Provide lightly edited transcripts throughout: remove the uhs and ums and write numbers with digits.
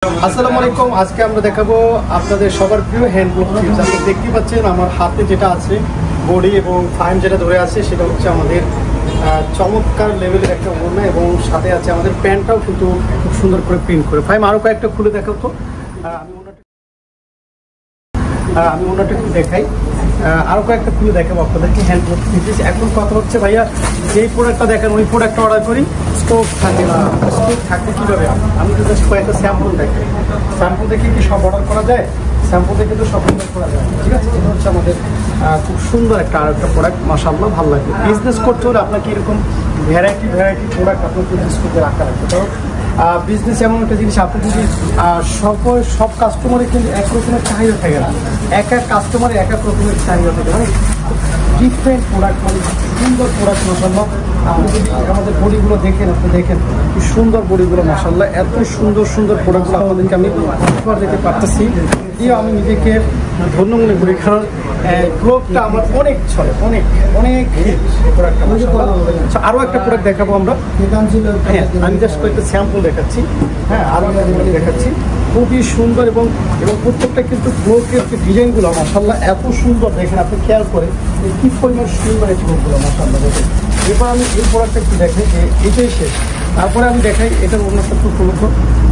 আসসালামু আলাইকুম। আজকে আমরা দেখাবো আপনাদের সবার প্রিয় হ্যান্ডলুম টিপস। আপনারা দেখতে পাচ্ছেন আমার হাতে যেটা আছে বডি এবং ফাইম যেটা ধরে আছে সেটা হচ্ছে আমাদের চমৎকার লেভেলের একটা ওড়না এবং সাথে আছে আমাদের প্যান্টটাও কিন্তু খুব সুন্দর করে প্রিন্ট করে। ফাইম আরও কয়েকটা খুলে দেখাও তো। আমি ওনাটা একটু দেখাই, আরও কয়েকটা খুলে দেখাবো আপনাদেরকে হ্যান্ডলুম টিপস। এখন কথা হচ্ছে ভাইয়া যেই প্রোডাক্টটা দেখেন ওই প্রোডাক্টটা অর্ডার করি, স্টক থাকে না। স্টক থাকবে কীভাবে? আমি তো জাস্ট কয়েকটা স্যাম্পল দেখি, স্যাম্পল দেখে কি সব অর্ডার করা যায়? স্যাম্পল দেখে তো সব অর্ডার করা যায়, ঠিক আছে? এটা হচ্ছে আমাদের খুব সুন্দর একটা আরেকটা প্রোডাক্ট, মাশাআল্লাহ ভালো লাগবে। বিজনেস করতে হলে আপনাকে এরকম ভ্যারাইটি প্রোডাক্ট আপনার বিজনেস করতে রাখা লাগবে। কারণ বিজনেস এমন একটা জিনিস, আপনি যদি সব কাস্টমারের কিন্তু এক রকমের চাহিদা থাকে না, এক কাস্টমারের এক রকমের চাহিদা থাকে, মানে ডিফারেন্ট প্রোডাক্ট, মানে সুন্দর প্রোডাক্ট মাশাআল্লাহ। আপনি যদি আমাদের বডিগুলো দেখেন, আপনি দেখেন কি সুন্দর বডিগুলো মাশাআল্লাহ, এত সুন্দর সুন্দর প্রোডাক্টগুলো আপনাদেরকে আমি উপহার দিতে পারতেছি। এও আমি নিজেকে ধন্য মনে করি, কারণ গ্রোথটা আমার অনেক ছড়ে, অনেক অনেক প্রোডাক্ট। আরও একটা প্রোডাক্ট দেখাবো আমরা। হ্যাঁ, আমি জাস্ট কয়েকটা স্যাম্পল দেখাচ্ছি। হ্যাঁ, আরও একটা দেখাচ্ছি, খুবই সুন্দর এবং প্রত্যেকটা কিন্তু ব্লকের যে ডিজাইনগুলো মাশাআল্লাহ এত সুন্দর। দেখেন আপনি খেয়াল করে কী পরিমাণ সুন্দর এই ব্লকগুলো মাশাআল্লাহ। দেখেন এরপর আমি এই প্রোডাক্টটা একটু দেখাই যে এটাই শেষ, তারপরে আমি দেখাই এটার অন্যটা খুব উপলব্ধ।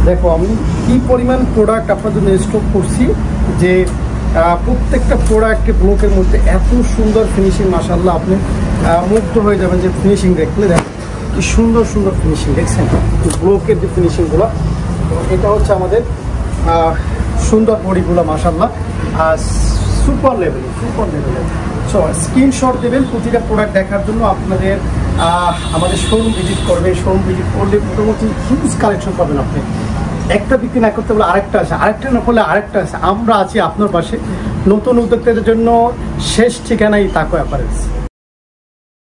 দেখো আমি কী পরিমাণ প্রোডাক্ট আপনার জন্য স্টক করছি, যে প্রত্যেকটা প্রোডাক্টের ব্লকের মধ্যে এত সুন্দর ফিনিশিং মাশাআল্লাহ। আপনি মুগ্ধ হয়ে যাবেন যে ফিনিশিং দেখলে। দেখেন কি সুন্দর সুন্দর ফিনিশিং, দেখছেন ব্লকের যে ফিনিশিংগুলো। এটা হচ্ছে আমাদের সুন্দর বডিগুলো মাশাআল্লাহ, সুপার লেভেলের। সো স্ক্রিনশট দেবেন প্রতিটা প্রোডাক্ট দেখার জন্য। আপনাদের আমাদের শোরুম ভিজিট করবেন, শোরুম ভিজিট করলে মোটামুটি হিউজ কালেকশন পাবেন। আপনি একটা বিক্রি না করতে বলে আরেকটা আছে, আরেকটা না করলে আরেকটা আছে। আমরা আছি আপনার পাশে। নতুন উদ্যোক্তাদের জন্য শেষ ঠিকানাই তাকওয়া অ্যাপারেলস।